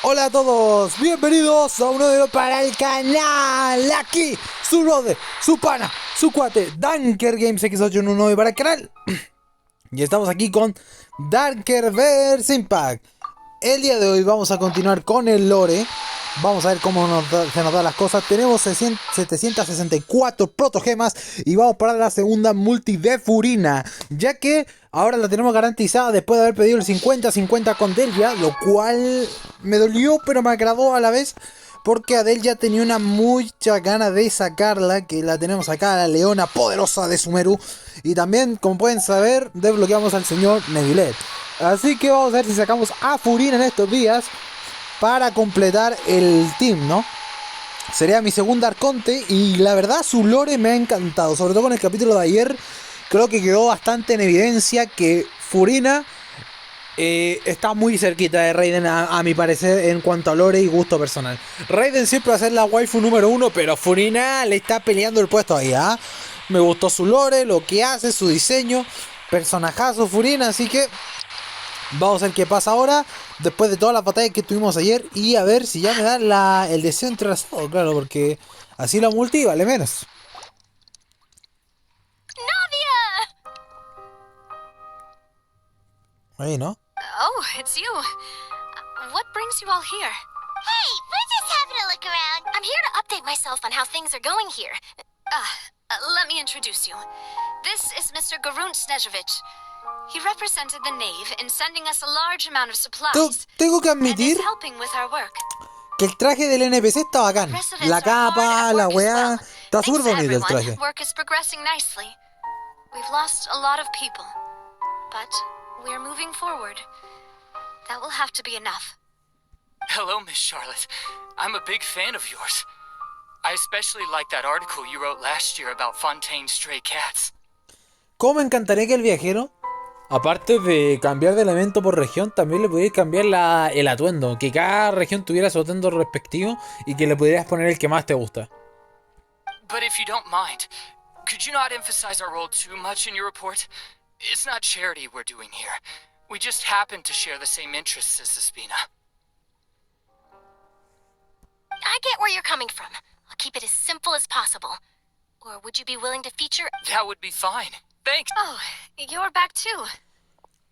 Hola a todos, bienvenidos a un nuevo video para el canal. Aquí, su brother, su pana, su cuate, Dankergames X819 para el canal. Y estamos aquí con Dankerverse Impact. El día de hoy vamos a continuar con el lore. Vamos a ver cómo se nos dan las cosas. Tenemos 764 protogemas y vamos para la segunda multi de Furina, ya que ahora la tenemos garantizada después de haber pedido el 50-50 con Delvia, lo cual me dolió pero me agradó a la vez, porque Adelia tenía una mucha gana de sacarla, que la tenemos acá, la leona poderosa de Sumeru. Y también, como pueden saber, desbloqueamos al señor Nevilet. Así que vamos a ver si sacamos a Furina en estos días para completar el team, ¿no? Sería mi segunda arconte y la verdad su lore me ha encantado. Sobre todo con el capítulo de ayer, creo que quedó bastante en evidencia que Furina está muy cerquita de Raiden a mi parecer en cuanto a lore y gusto personal. Raiden siempre va a ser la waifu número 1, pero Furina le está peleando el puesto ahí, ¿ah? Me gustó su lore, lo que hace, su diseño, personajazo Furina, así que vamos a ver qué pasa ahora, después de todas las batallas que tuvimos ayer, y a ver si ya me da el deseo entrelazado, claro, porque así la multi vale menos. Navia! Ahí, ¿no? Oh, it's you. What brings you all here? Hey, we're just having a look around. I'm here to update myself on how things are going here. Let me introduce you. This is Mr. Garun Snezhevich. He represented the Knave in sending us a large amount of supplies. Tengo que And admitir is helping with our work. que el traje del NPC está bacán. La capa, la weá, está súper bonito el traje. Work is progressing nicely. We've lost a lot of people, but we're moving forward. That will have to be enough. Hello, Miss Charlotte. I'm a big fan of yours. I especially like that article you wrote last year about Fontaine's stray cats. ¿Cómo me encantaría que el viajero, aparte de cambiar de elemento por región, también le pudierais cambiar el atuendo? Que cada región tuviera su atuendo respectivo y que le pudieras poner el que más te gusta. But if you don't mind, could you not emphasize our role too much in your report? It's not charity we're doing here. We just happen to share the same interests as the Spina. I get where you're coming from. I'll keep it as simple as possible. Or would you be willing to feature... That would be fine. Thanks. Oh, you're back too.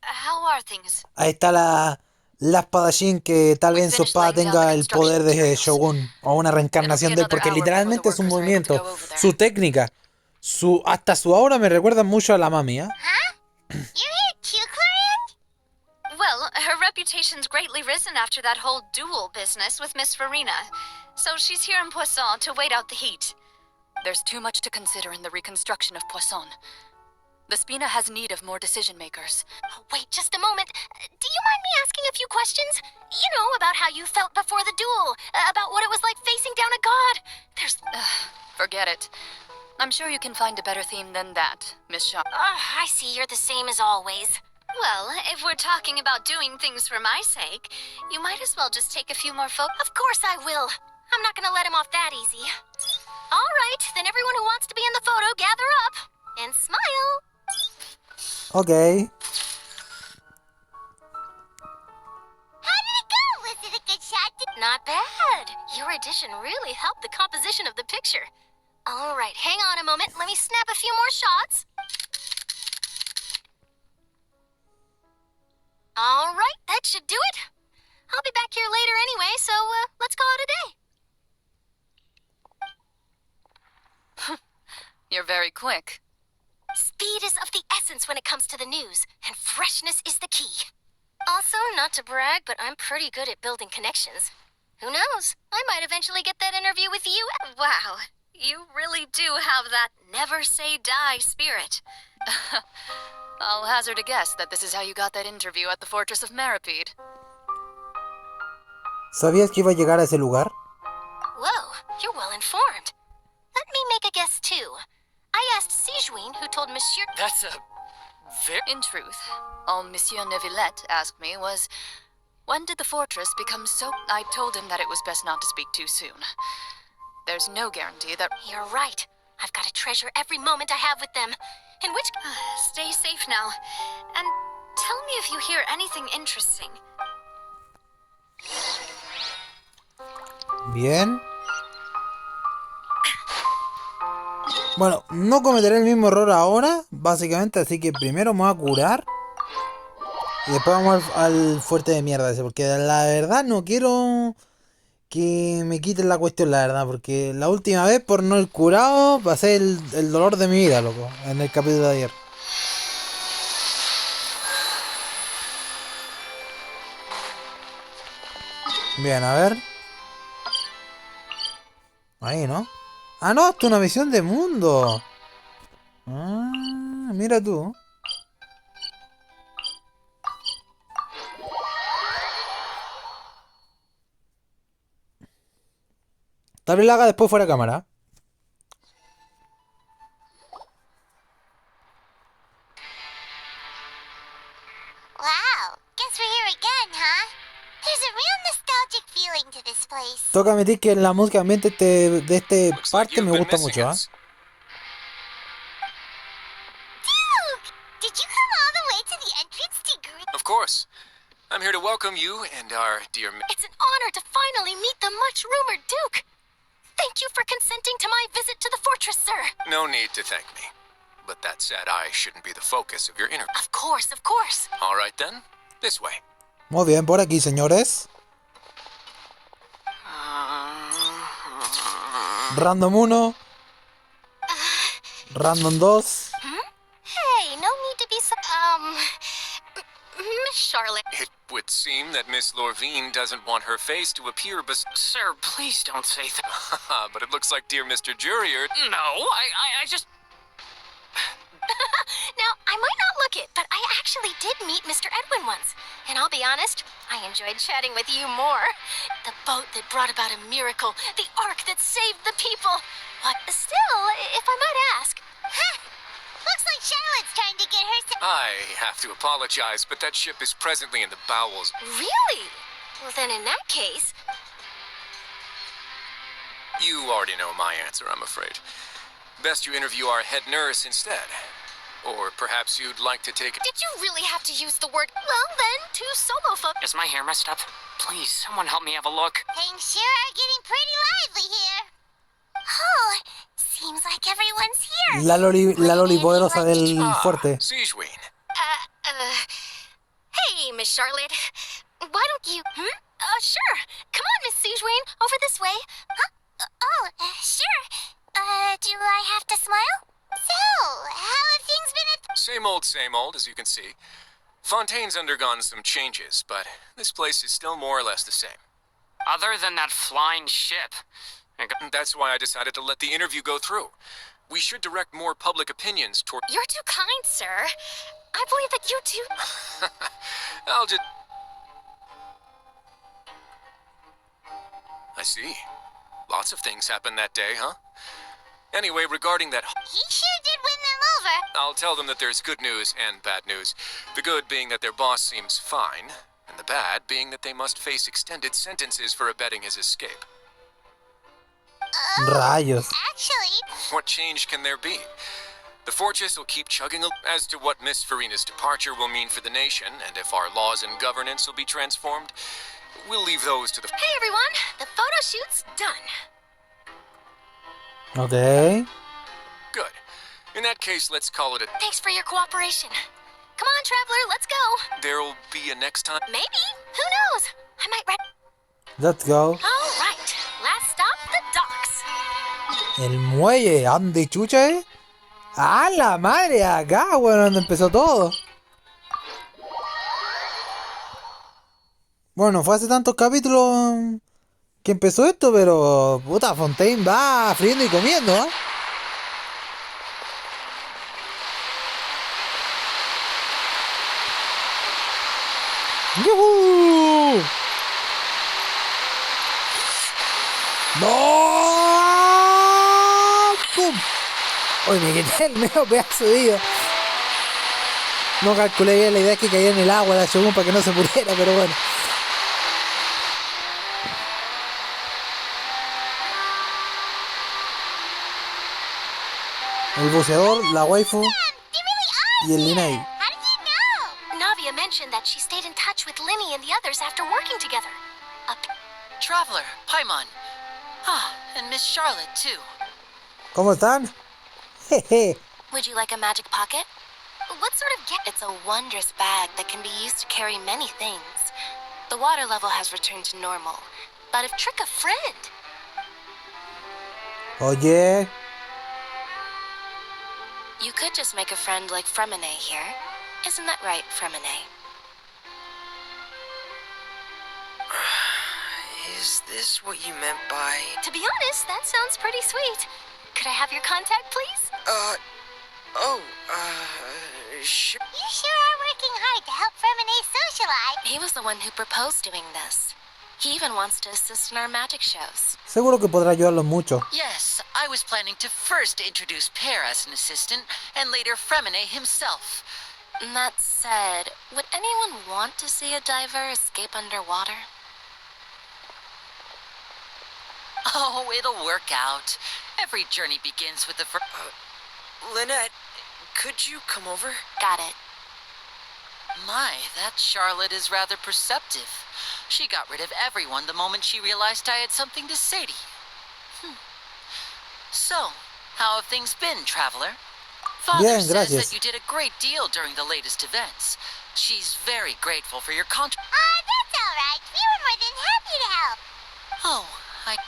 How are things? Ahí está la espadachín que tal vez en su espada tenga el poder de Shogun o una reencarnación de él, porque literalmente es un movimiento, su técnica, hasta su aura me recuerda mucho a la mami, ¿eh? Huh? You're here too, Clarion? Well, her reputation's greatly risen after that whole duel business with Miss Farina. So she's here in Poisson to wait out the heat. There's too much to consider in the reconstruction of Poisson. The Spina has need of more decision-makers. Oh, wait just a moment. Do you mind me asking a few questions? You know, about how you felt before the duel. About what it was like facing down a god. There's... Forget it. I'm sure you can find a better theme than that, Miss Shaw. I see you're the same as always. Well, if we're talking about doing things for my sake, you might as well just take a few more photos. Of course I will. I'm not gonna let him off that easy. All right, then everyone who wants to be in the photo, gather up. And smile. Okay. How did it go? Was it a good shot? Not bad. Your addition really helped the composition of the picture. All right, hang on a moment. Let me snap a few more shots. All right, that should do it. I'll be back here later anyway, so let's call it a day. You're very quick. Speed is of the essence when it comes to the news, and freshness is the key. Also, not to brag, but I'm pretty good at building connections. Who knows? I might eventually get that interview with you. Wow, you really do have that never say die spirit. I'll hazard a guess that this is how you got that interview at the Fortress of Maripede. ¿Sabías que iba a llegar a ese lugar? Whoa, you're well informed. Let me make a guess too. I asked Sijuin, who told Monsieur... That's a very... In truth, all Monsieur Neuvillette asked me was, when did the fortress become so... I told him that it was best not to speak too soon. There's no guarantee that... You're right. I've got to treasure every moment I have with them. In which... Stay safe now. And tell me if you hear anything interesting. Bien. Bueno, no cometeré el mismo error ahora, básicamente, así que primero me voy a curar. Y después vamos al fuerte de mierda ese, porque la verdad no quiero que me quiten la cuestión, la verdad, porque la última vez por no el curado pasé el dolor de mi vida, loco, en el capítulo de ayer. Bien, a ver. Ahí, ¿no? Ah, no, esto es una misión de mundo. Ah, mira tú. Tal vez la haga después fuera de cámara. Wow, guess we're here again, huh? There's a real nostalgic feeling to this place. Toca admitir que la música ambiente de este Looks like parte me you've been gusta missing mucho, ¿ah? us. Duke, did you come all the way to the entrance to Of course. I'm here to welcome you and our dear It's an honor to finally meet the much-rumored Duke. Thank you for consenting to my visit to the fortress, sir. No need to thank me. But that said, I shouldn't be the focus of your interview. Of course, of course. All right then, this way. Muy bien, por aquí, señores. Random 1. Random 2. Hey, no need to be so... Miss Charlotte. It would seem that Miss Lorvine doesn't want her face to appear Sir, please don't say that. but it looks like dear Mr. Jurier... No, I just... Now, I might not look it, but I actually did meet Mr. Edwin once. And I'll be honest, I enjoyed chatting with you more. The boat that brought about a miracle, the ark that saved the people. But still, if I might ask... Huh. Looks like Charlotte's trying to get her... I have to apologize, but that ship is presently in the bowels. Really? Well, then in that case... You already know my answer, I'm afraid. Best you interview our head nurse instead. Or perhaps you'd like to take... Did you really have to use the word... Well, then, two solo folks... Is my hair messed up? Please, someone help me have a look. Things sure are getting pretty lively here. Oh, seems like everyone's here. La loli poderosa del fuerte. Siegeween. Hey, Miss Charlotte. Why don't you... Sure. Come on, Miss Siegeween. Over this way. Huh? Sure. Do I have to smile? So, how have things been at... Same old, as you can see. Fontaine's undergone some changes, but this place is still more or less the same. Other than that flying ship. That's why I decided to let the interview go through. We should direct more public opinions toward... You're too kind, sir. I believe that you two... I'll just... I see. Lots of things happened that day, huh? Anyway, regarding that... He sure did win them over. I'll tell them that there's good news and bad news. The good being that their boss seems fine, and the bad being that they must face extended sentences for abetting his escape. Rayos. Actually... What change can there be? The fortress will keep chugging as to what Miss Farina's departure will mean for the nation, and if our laws and governance will be transformed, we'll leave those to the... Hey, everyone. The photo shoot's done. Ok. Good. In that case, let's call it a... Thanks for your cooperation. Come on, traveler, let's go. There'll be a next time? Maybe. Who knows? I might... Let's go. All right. Last stop, the docks. El muelle. ¿Ande chucha, eh? ¡Ah, la madre! Acá, bueno, donde empezó todo. Bueno, fue hace tantos capítulos que empezó esto, pero... Puta, Fontaine va friendo y comiendo, ¿eh? ¡Yuhu! ¡No! ¡Pum! Hoy me quité el medio pedazo de vida. No calculé bien la idea que caía en el agua la Shogun para que no se muriera, pero bueno. El buceador, la waifu y el Linai. How did you know? Navia mentioned that she stayed in touch with Linny and the others after working together. Traveler, Paimon, Ah, and Miss Charlotte, too. ¿Cómo están? Jeje. Would you like a magic pocket? What sort of gift? It's a wondrous bag that can be used to carry many things. The water level has returned to normal, but if trick a friend. Oye. You could just make a friend like Fremine here. Isn't that right, Fremine? Is this what you meant by... To be honest, that sounds pretty sweet. Could I have your contact, please? Sure. You sure are working hard to help Fremine socialize. He was the one who proposed doing this. He even wants to assist in our magic shows. Seguro que podrá ayudarlos mucho. Yes, I was planning to first introduce Pear as an assistant, and later Fremine himself. That said, would anyone want to see a diver escape underwater? Oh, it'll work out. Every journey begins with the first... Lynette, could you come over? Got it. My, that Charlotte is rather perceptive. She got rid of everyone the moment she realized I had something to say to you. So, how have things been, Traveler? Father Bien, says gracias. that you did a great deal during the latest events. She's very grateful for your contribution. That's all right. We were more than happy to help. Oh,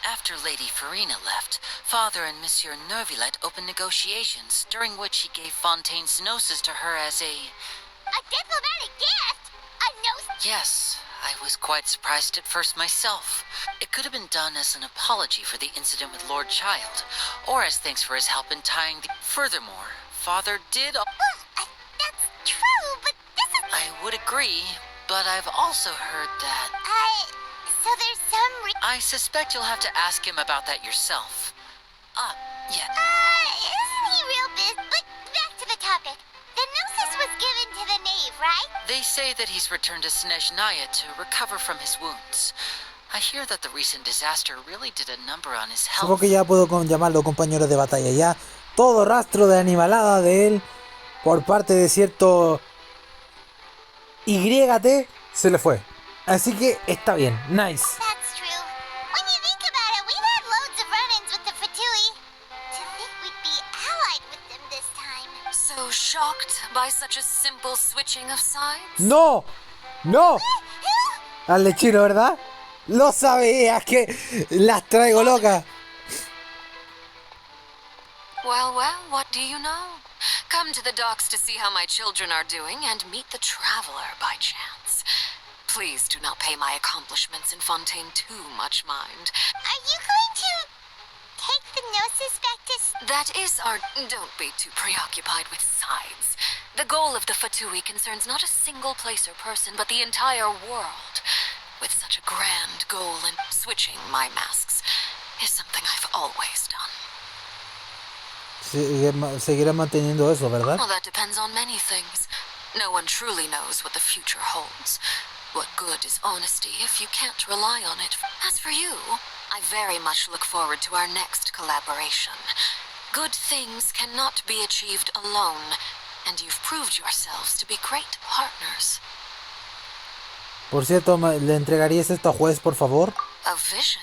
after Lady Farina left, Father and Monsieur Nervillet opened negotiations, during which he gave Fontaine's gnosis to her as a... A diplomatic gift? A nose? Yes, I was quite surprised at first myself. It could have been done as an apology for the incident with Lord Child, or as thanks for his help in tying the... Furthermore, Father did... That's true, but this is... I would agree, but I've also heard that... So there's some I suspect you'll have to ask him about that yourself. Yeah. Isn't he real But back to the topic. The gnosis was given to the knave, right? They say that he's returned to Snezhnaya to recover from his wounds. I hear that the recent disaster really did a number on his health. Supongo que ya puedo llamarlo compañero de batalla. Ya todo rastro de animalada de él por parte de cierto YT se le fue. Así que está bien. Nice. That's true. When you think about it, we've had loads of run-ins with the Fatui. To think we'd be allied with them this time. So shocked by such a simple switching of sides? ¡No! ¡No! Al lechero, ¿verdad? Lo sabías que las traigo locas. Well, what do you know? Come to the docks to see how my children are doing and meet the Traveler by chance. Please do not pay my accomplishments in Fontaine too much mind. Are you going to take the gnosis back to... That is our... Don't be too preoccupied with sides. The goal of the Fatui concerns not a single place or person, but the entire world. With such a grand goal, and switching my masks is something I've always done. Seguirá manteniendo eso, ¿verdad? Well, that depends on many things. No one truly knows what the future holds. What good is honesty if you can't rely on it? As for you, I very much look forward to our next collaboration. Good things cannot be achieved alone, and you've proved yourselves to be great partners. Por cierto, ¿le entregarías esto a juez, por favor? A vision?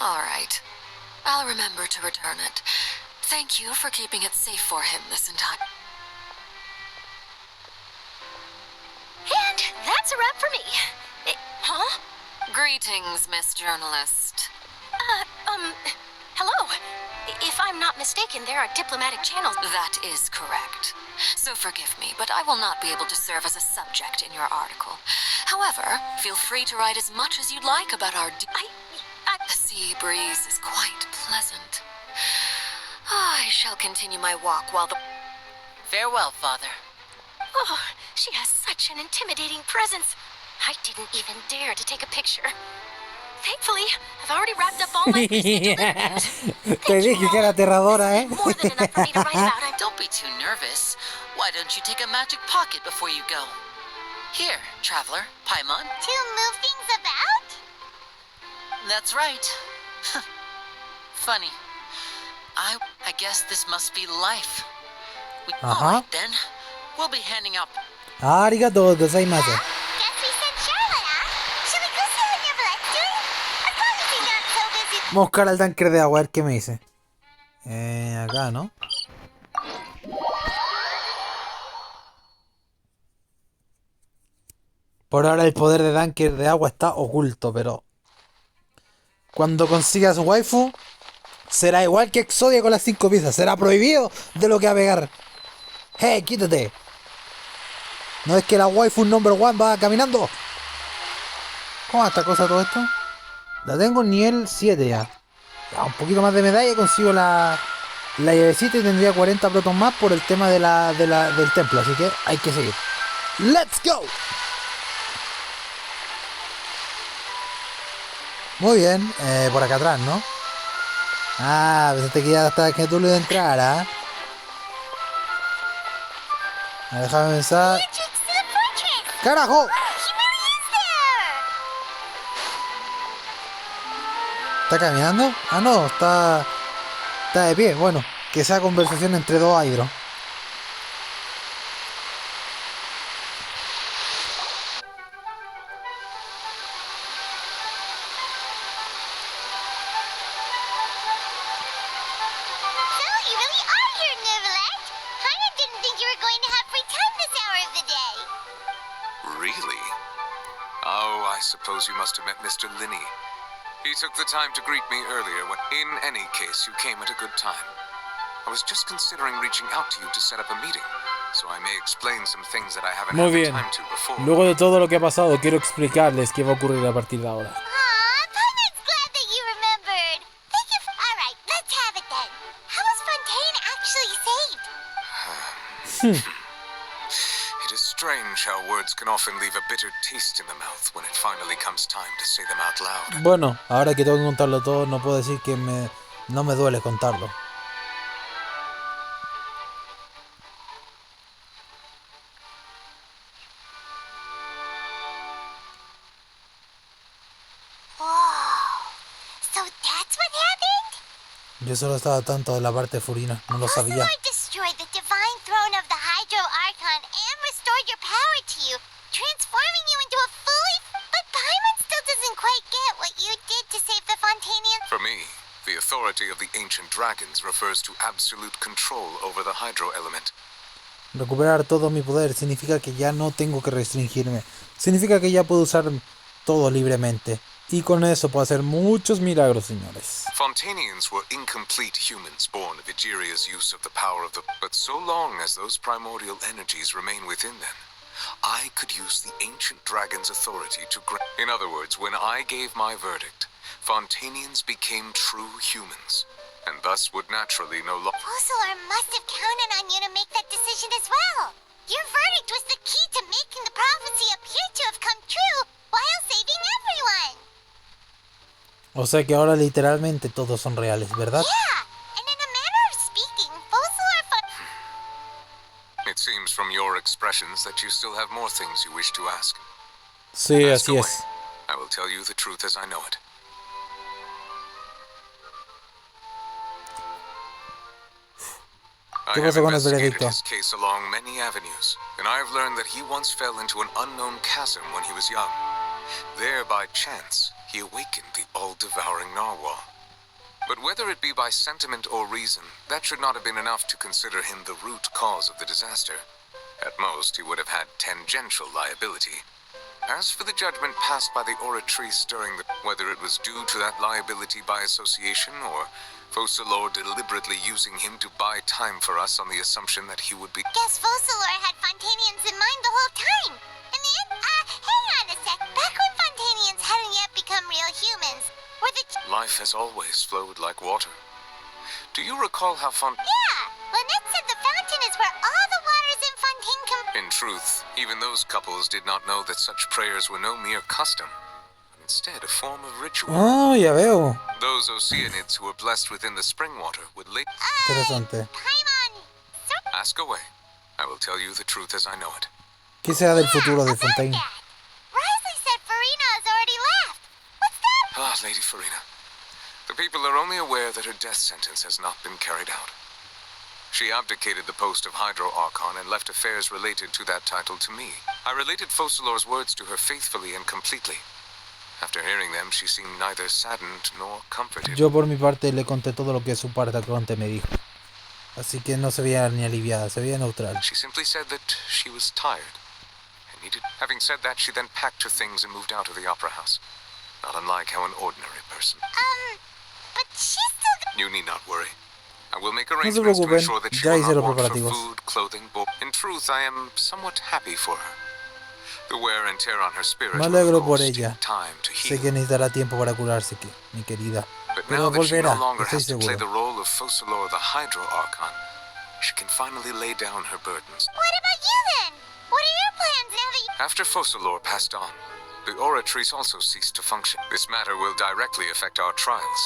All right. I'll remember to return it. Thank you for keeping it safe for him this entire... And that's a wrap for me. Huh? Greetings, Miss Journalist. Hello. If I'm not mistaken, there are diplomatic channels. That is correct. So forgive me, but I will not be able to serve as a subject in your article. However, feel free to write as much as you'd like about our... The sea breeze is quite pleasant. I shall continue my walk while the... Farewell, Father. Oh, she has such an intimidating presence. I didn't even dare to take a picture. Thankfully, I've already wrapped up all my Te dije que era aterradora, ¿eh? More than enough for me to write about. Don't be too nervous. Why don't you take a magic pocket before you go? Here, Traveler, Paimon. To move things about? That's right. Funny. I guess this must be life. All right, then. We'll be handing out... Arigato gozaimasu. Guess we sent Charlotte, huh? Should we go see what Nervillet's doing? Vamos a buscar al tanque de agua, a ver qué me dice. Acá, ¿no? Por ahora el poder de tanque de agua está oculto, pero... Cuando consigas waifu, será igual que Exodia con las 5 piezas. Será prohibido de lo que a pegar. ¡Hey, quítate! ¿No es que la waifu number one va caminando? ¿Cómo va esta cosa todo esto? La tengo en nivel 7 ya. Un poquito más de medalla y consigo la llavecita y tendría 40 protos más por el tema del templo. Así que hay que seguir. ¡Let's go! Muy bien, por acá atrás, ¿no? Ah, pensaste que ya hasta que tú le entrara. Déjame pensar. ¡Carajo! ¿Está caminando? Ah, no, está de pie. Bueno, que sea conversación entre dos hydros. Really? Oh, I suppose you must have met Mr. Linney. He took the time to greet me earlier when... In any case, you came at a good time. I was just considering reaching out to you to set up a meeting, so I may explain some things that I haven't Muy had the bien. time to before. Luego de todo lo que ha pasado, quiero explicarles qué va a ocurrir a partir de ahora. Aw, Paimon glad that you remembered. Thank you. All right, let's have it then. How was Fontaine actually saved? It is strange how words can often leave a bitter taste in the mouth when it finally comes time to say them out loud. Bueno, ahora que tengo que contarlo todo, no puedo decir que no me duele contarlo. So that's what happened? Yo solo estaba tanto de la parte furina, no lo sabía. Fossilor destroyed the divine throne of the Hydro Archon and restored your power to you, transforming you into a fully... But Paimon still doesn't quite get what you did to save the Fontanians. For me, the authority of the ancient dragons refers to absolute control over the hydro element. Recuperar todo mi poder significa que ya no tengo que restringirme. Significa que ya puedo usar todo libremente. Y con eso puedo hacer muchos milagros, señores. Fontanians were incomplete humans born of Egeria's use of the power of the... But so long as those primordial energies remain within them, I could use the ancient dragon's authority to grant... In other words, when I gave my verdict, Fontanians became true humans, and thus would naturally no longer... Fossilor must have counted on you to make that decision as well. Your verdict was the key to making the prophecy appear to have come true while saving everyone. O sea que ahora literalmente todos son reales, ¿verdad? Yeah, and in a manner of speaking, Fossilor... It seems from your expressions that you still have more things you wish to ask. Sí, Ask así away. es. I will tell you the truth as I know it. I ¿Qué have pasó con el investigated veredicto? his case along many avenues, and I have learned that he once fell into an unknown chasm when he was young. There, by chance, he awakened the all-devouring narwhal. But whether it be by sentiment or reason, that should not have been enough to consider him the root cause of the disaster. At most, he would have had tangential liability. As for the judgment passed by the oratory stirring the... Whether it was due to that liability by association, or Fossilor deliberately using him to buy time for us on the assumption that he would be... Guess Fossilor had Fontanians in mind the whole time. And then, hang on a sec. Back when Fontanians hadn't yet become real humans, were the... Life has always flowed like water. Do you recall how Yeah, Lynette said the fountain is where all the waters in Fontaine come... In truth, even those couples did not know that such prayers were no mere custom, but instead a form of ritual. Oh, ya veo. Those Oceanids who were blessed within the spring water would Interesante. Paimon... ask away. I will tell you the truth as I know it. ¿Qué será del futuro de about Fontaine? that. Risley said Farina has already left. What's that? Ah, Lady Farina. The people are only aware that her death sentence has not been carried out. She abdicated the post of Hydro Archon and left affairs related to that title to me. I related Fossilor's words to her faithfully and completely. After hearing them, she seemed neither saddened nor comforted. Yo por mi parte le conté todo lo que su parte me dijo. Así que no se veía ni aliviada, se veía neutral. She simply said that she was tired and needed. Having said that, she then packed her things and moved out of the opera house. Not unlike how an ordinary person. But she's still... You need not worry. I will make No se arrangements to preocupen, ensure that she ya will hice not los want for preparativos. food, clothing, In truth, I am somewhat happy for her. The wear and tear on her spirit Me will, alegro of por course, ella. take time to Sé heal. que necesitará tiempo para curarse, mi querida. But Pero now that she volverá, no longer estoy has to play seguro. the role of Focalor the Hydro Archon, she can finally lay down her burdens. What about you then? What are your plans now that you... After Focalor passed on, the Oratrice also ceased to function. This matter will directly affect our trials.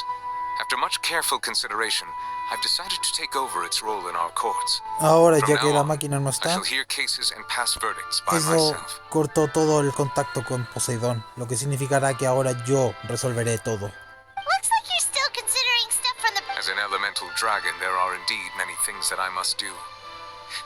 After much careful consideration, I've decided to take over its role in our courts. Ahora, From ya que now la on, máquina no I está, shall hear cases and pass verdicts by eso myself. cortó todo el contacto con Poseidón, lo que significará que ahora yo resolveré todo. Looks like you're still considering stuff from the... As an elemental dragon, there are indeed many things that I must do.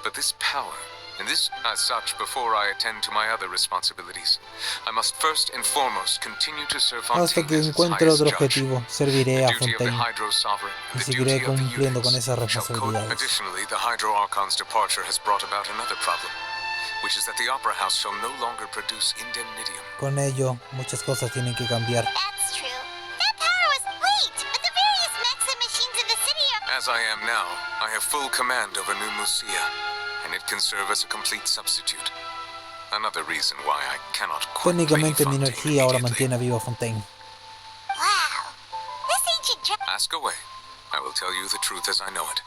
But this power, and this, as such, before I attend to my other responsibilities, I must first and foremost continue to serve Hasta Fontaine que as its encuentre highest otro judge. objetivo, serviré The a duty of the Fontaine Hydro Sovereign, y the seguiré duty of the cumpliendo con units esas shall responsabilidades. Additionally, the Hydro Archon's departure has brought about another problem, which is that the Opera House shall no longer produce indemnitium. Con ello, muchas cosas tienen que cambiar. That's true. That power was... Wait! But the various Mexa machines in the city are... As I am now, I have full command over New Musia, and it can serve as a complete substitute. Another reason why I cannot quite Técnicamente mi Fontaine energía ahora immediately. mantiene vivo a Fontaine. Wow. This ancient Ask away. I will tell you the truth as I know it.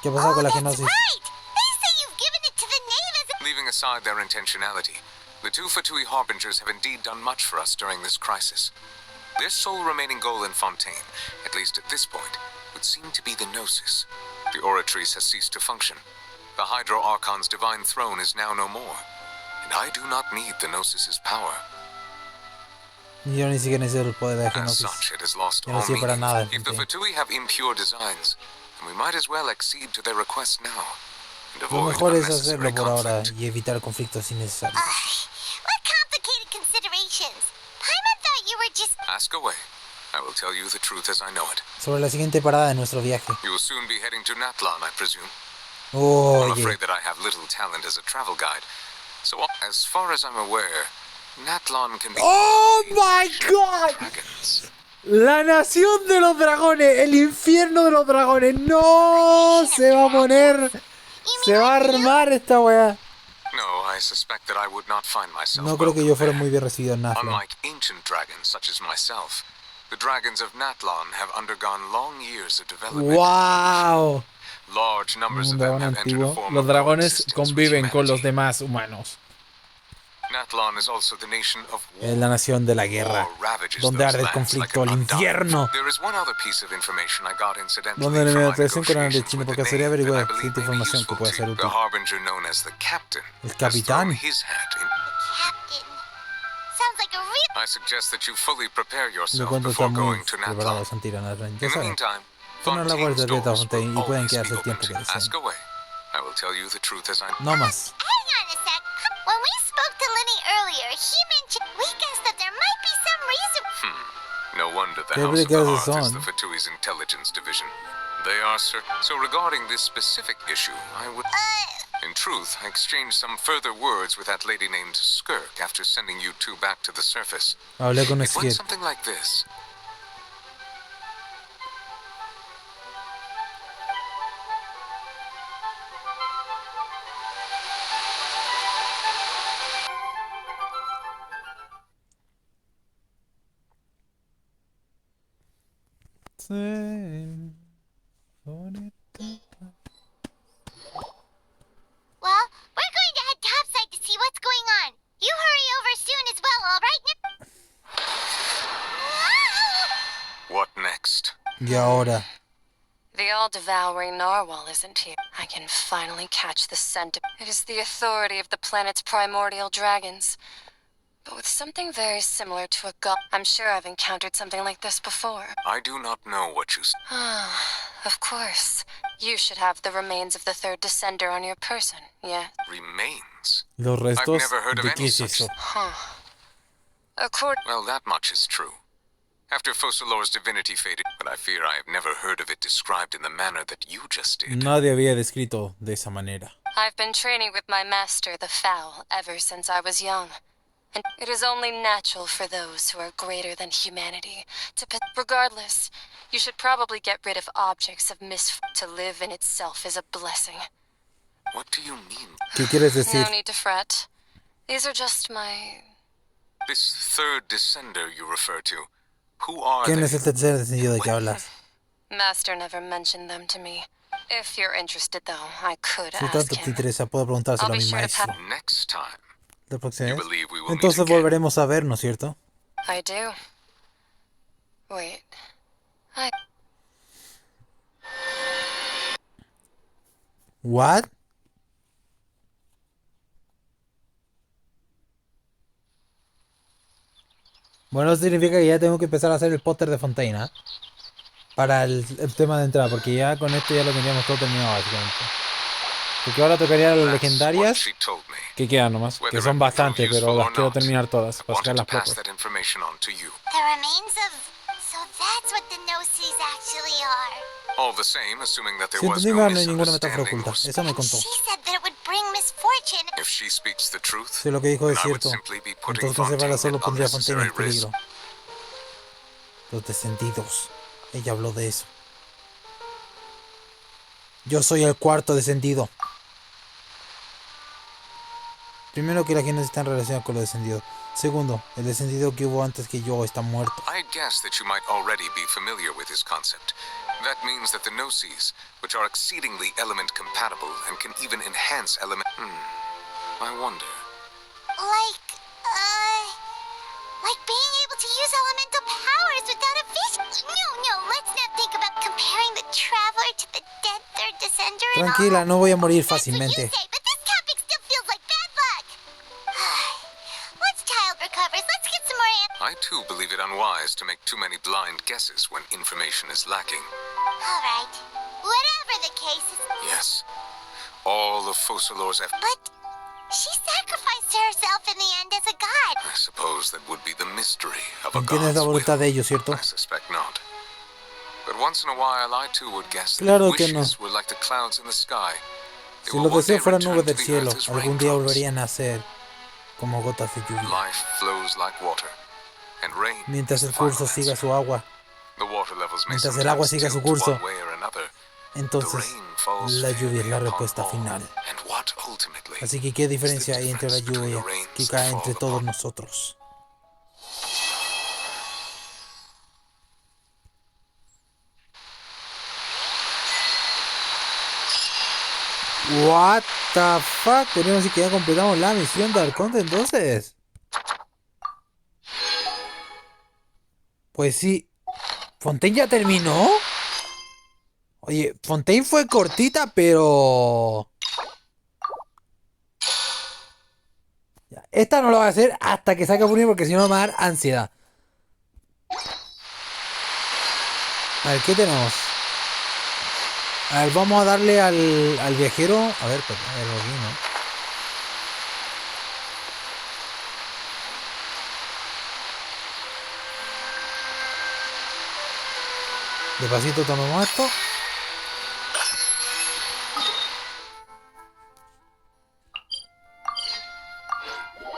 ¿Qué ha pasado con la that's genosis? right! They say you've given it to the knave as a... Leaving aside their intentionality, the two Fatui Harbingers have indeed done much for us during this crisis. Their sole remaining goal in Fontaine, at least at this point, would seem to be the Gnosis. The Oratrice has ceased to function. The Hydro Archon's divine throne is now no more, and I do not need the Gnosis's power. Yo ni siquiera necesito el poder de la As genosis. such, it has lost Ya no all sirve para meaning. nada, If the Fontaine. Fatui have impure designs, then we might as well accede to their requests now, and Lo avoid mejor es unnecessary hacerlo por ahora conflict. y evitar conflictos innecesarios. What complicated considerations? Paimon thought you were just... Ask away. I will tell you the truth as I know it. Sobre la siguiente parada de nuestro viaje. You will soon be heading to Natlan, I presume. I'm Oye, afraid that I have little talent as a travel guide. So, as far as I'm aware, Natlan can be ¡Oh my god! dragons. La nación de los dragones, el infierno de los dragones. No, se va a poner, se va a armar esta weá. No, I suspect that I would not find myself No creo que yo welcome fuera there. muy bien recibido en Natlan. Unlike ancient dragons such as myself, the dragons of Natlan have undergone long years of development. ¡Wow! Large numbers Un of them dragón have entered a antiguo. form Los of dragones coexistence with conviven con los humanity. demás humanos. Natlan is also the nation of war. Es la nación de la guerra, War ravages donde those arde el lands conflicto, like el an undying infierno. There is one other piece of information I got incidentally Donde me from my traducción con el de negotiations chino with porque the sería Nave averiguar that I believe cierta may be información que useful puede to ser you. útil. The Harbinger known as the Captain El has thrown capitán. his hat in. Captain. Sounds like a real... I suggest that you fully prepare Le yourself cuento before están muy going to preparados Natlan. a tirar a In Ya the saben, meantime, ponen la Fontaine's puerta de doors Fontaine y will pueden always be quedarse el tiempo open. que Ask deseen. away. I will tell you the truth as I No más. Hang on a sec. When we spoke to Lenny earlier, he mentioned... We guessed that there might be some reason... No wonder the Qué House of the brigadas Hearth is son. the Fatui's intelligence division. They are certain. So regarding this specific issue, I would... In truth, I exchanged some further words with that lady named Skirk after sending you two back to the surface. Hablé con It went Skid. something like this. Well, we're going to head topside to see what's going on. You hurry over soon as well, all right? What next? Y ahora, The all-devouring narwhal isn't here. I can finally catch the scent. It is the authority of the planet's primordial dragons. But with something very similar to a god. I'm sure I've encountered something like this before. I do not know what you... Of course. You should have the remains of the third descender on your person, yeah? Remains? los I've restos never heard of de any qué es such... eso. Huh. Well, that much is true. After Focalor's divinity faded, but I fear I have never heard of it described in the manner that you just did. Nadie había descrito de esa manera. I've been training with my master, the Fowl, ever since I was young. And it is only natural for those who are greater than humanity to... Regardless, you should probably get rid of objects of misfortune. To live in itself is a blessing. What do you mean? ¿Qué quieres decir? No need to fret. These are just my... This third descender you refer to, who are ¿Quién they? es el tercer descendido de que hablas? Master never mentioned them to me. If you're interested, though, I could Si ask tanto te him. interesa, puedo preguntárselo a I'll be mi sure to maestro. Next time. ¿La próxima You vez? believe we will meet Entonces again? volveremos a ver, ¿no es cierto? I do. Wait. ¿What? Bueno, eso significa que ya tengo que empezar a hacer el póster de Fontaine, ¿eh? Para el tema de entrada, porque ya con esto ya lo tendríamos todo terminado, básicamente. Porque ahora tocaría las legendarias, She told me. que quedan nomás, que son bastantes, pero las quiero terminar todas, para sacar las propias. The remains of... So that's what the Gnosis actually are. All the same, assuming that there Si was entendí no mal, no hay ninguna metáfora misunderstanding oculta. or Eso me contó. She said that it would bring misfortune. If she speaks the truth, Si lo que dijo es then I would cierto, simply be putting entonces conservarla Fontaine solo at pondría a Fontaine en unnecessary risk. peligro. Los descendidos. Ella habló de eso. Yo soy el cuarto descendido. Primero, que la gente está relacionada con los descendidos. Segundo, el descendido que hubo antes que yo está muerto. I guess that you might already be familiar with his concept. That means that the Gnosis, which are exceedingly element compatible and can even enhance element... I wonder. Like being able to use elemental powers without a vision. No, let's not think about comparing the Traveler to the dead third descender and all. Tranquila, no voy a morir That's what you fácilmente. say, but this topic still feels like bad luck. Once child recovers, let's get some more I too believe it unwise to make too many blind guesses when information is lacking. All right. Whatever the case is. Yes. All of Focalor's efforts. But she sacrificed herself in the end as a god. I suppose that would be the mystery of a Entiendes god's la will. voluntad de ellos, ¿cierto? I suspect not. But once in a while, I too would guess that Claro que no. wishes were like the clouds in the sky. They Si will los one day deseos fueran return nubes to del the cielo, earth as algún día raindrops. volverían a ser como gotas de lluvia. Life flows like water, and rain Mientras is el the curso final siga answer. su agua, The water levels may mientras el agua sometimes siga su tilt curso, one way or another. entonces The rain falls la lluvia es la fairly respuesta upon all. final. And what ultimately Así que, ¿qué diferencia hay entre la difference between lluvia the rains que that cae fall entre todos upon- nosotros? What the fuck? Podríamos decir que ya completamos la misión de Arconte entonces. Pues sí. ¿Fontaine ya terminó? Oye, Fontaine fue cortita, pero... Ya, esta no lo voy a hacer hasta que saque Furia porque si no me va a dar ansiedad. A ver, ¿qué tenemos? A ver, vamos a darle al viajero. A ver, pues, a ver, aquí, ¿no? Despacito tomemos esto.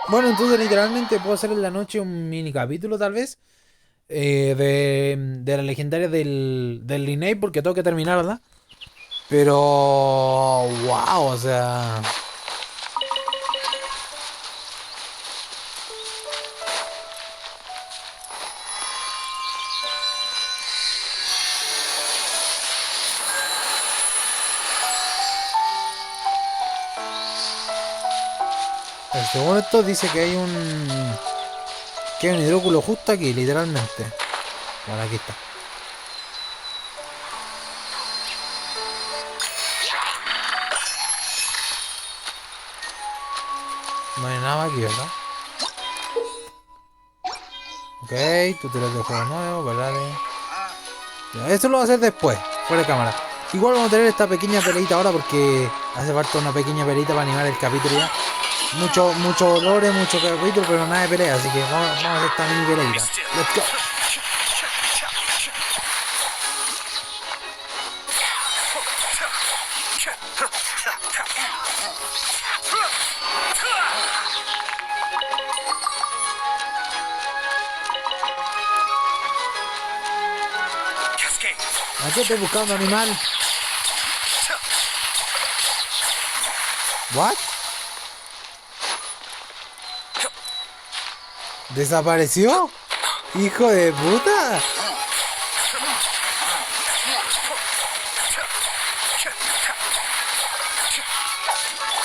Bueno, entonces literalmente puedo hacer en la noche un mini capítulo tal vez. De la legendaria del Linnea, porque tengo que terminar, ¿verdad? Pero... wow, o sea... según esto dice que hay un... que hay un hidróculo justo aquí, literalmente. Bueno, aquí está. No hay nada aquí, ¿verdad? Ok, tutorial de juego nuevo, ¿verdad? Ya, eso lo voy a hacer después, fuera de cámara. Igual vamos a tener esta pequeña peleita ahora porque hace falta una pequeña peleita para animar el capítulo ya. Mucho lore, mucho capítulo, pero nada de pelea, así que vamos a hacer esta mini peleita. Let's go. ¿A qué estoy buscando, animal? ¿What? ¿Desapareció? ¡Hijo de puta!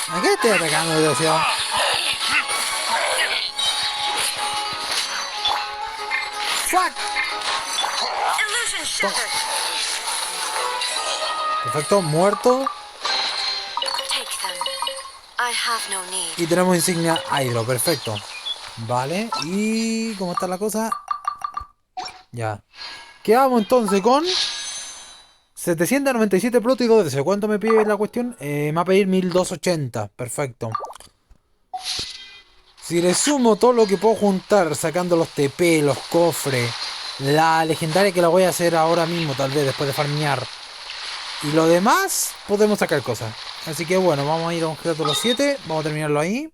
¿A qué estoy atacando, desgraciado? ¡Fuck! Perfecto, muerto. Y tenemos insignia Hydro, perfecto. Vale, y ¿cómo está la cosa? Ya. Quedamos entonces con 797 proto y 2 de deseo. ¿Cuánto me pide la cuestión? Me va a pedir 1280, perfecto. Si le sumo todo lo que puedo juntar, sacando los TP, los cofres, la legendaria que la voy a hacer ahora mismo, tal vez después de farmear, y lo demás, podemos sacar cosas. Así que bueno, vamos a ir a un crédito los 7. Vamos a terminarlo ahí.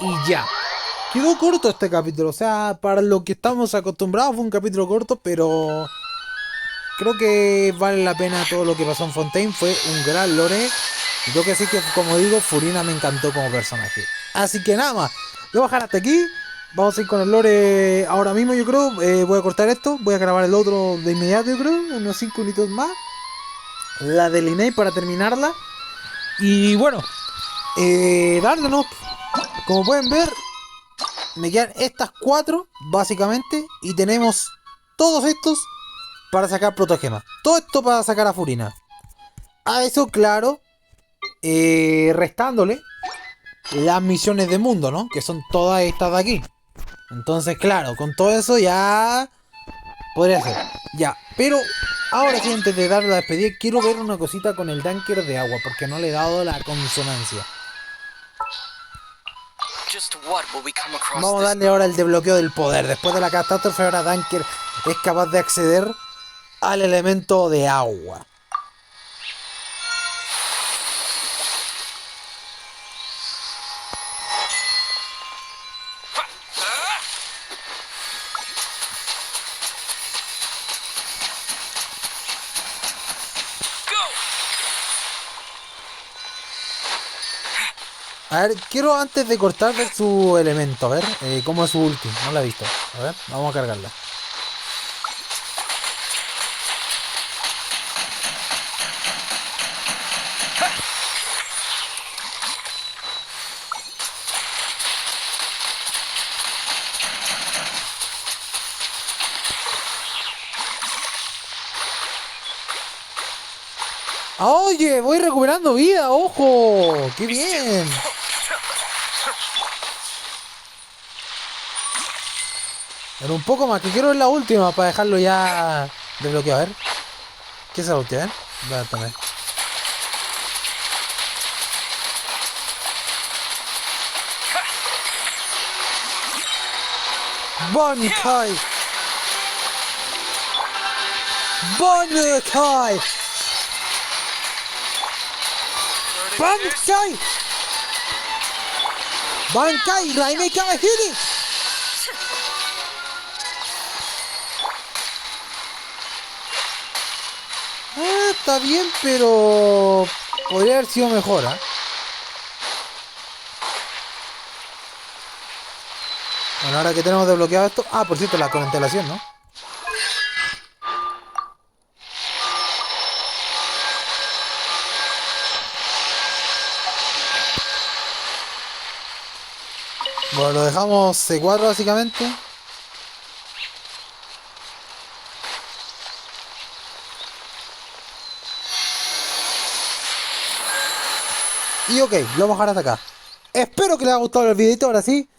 Y ya. Quedó corto este capítulo. O sea, para lo que estamos acostumbrados fue un capítulo corto, pero creo que vale la pena todo lo que pasó en Fontaine. Fue un gran lore. Y tengo que decir que, como digo, Furina me encantó como personaje. Así que nada más. Voy a bajar hasta aquí. Vamos a ir con el lore ahora mismo, yo creo. Voy a cortar esto. Voy a grabar el otro de inmediato, yo creo. Unos 5 minutos más. La de Linnea para terminarla. Y bueno. Darle, ¿no? Como pueden ver, me quedan estas 4, básicamente. Y tenemos todos estos para sacar protogemas. Todo esto para sacar a Furina. A eso, claro, restándole las misiones de mundo, ¿no? Que son todas estas de aquí. Entonces, claro, con todo eso ya podría ser. Ya, pero ahora sí, antes de dar la despedida, quiero ver una cosita con el Danker de agua, porque no le he dado la consonancia. Vamos a darle ahora el desbloqueo del poder. Después de la catástrofe, ahora Danker es capaz de acceder al elemento de agua. A ver, quiero antes de cortar ver su elemento, a ver, cómo es su ulti, no la he visto. A ver, vamos a cargarla. Oye, voy recuperando vida, ojo, qué bien. Pero un poco más, que quiero ver la última para dejarlo ya desbloqueado. A ver. ¿Qué es la última? Voy a tener. Bankai. Bankai. Bankai. Bankai, Raimeka Hiri. Está bien, pero podría haber sido mejor, ¿eh? Bueno, ahora que tenemos desbloqueado esto... Ah, por cierto, la constelación, ¿no? Bueno, lo dejamos C4 básicamente. Y ok, lo vamos a dejar hasta acá. Espero que les haya gustado el videito, ahora sí.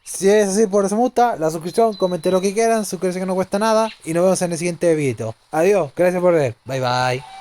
Si es así, por eso me gusta, la suscripción, comenten lo que quieran, suscríbanse que no cuesta nada. Y nos vemos en el siguiente videito. Adiós, gracias por ver. Bye bye.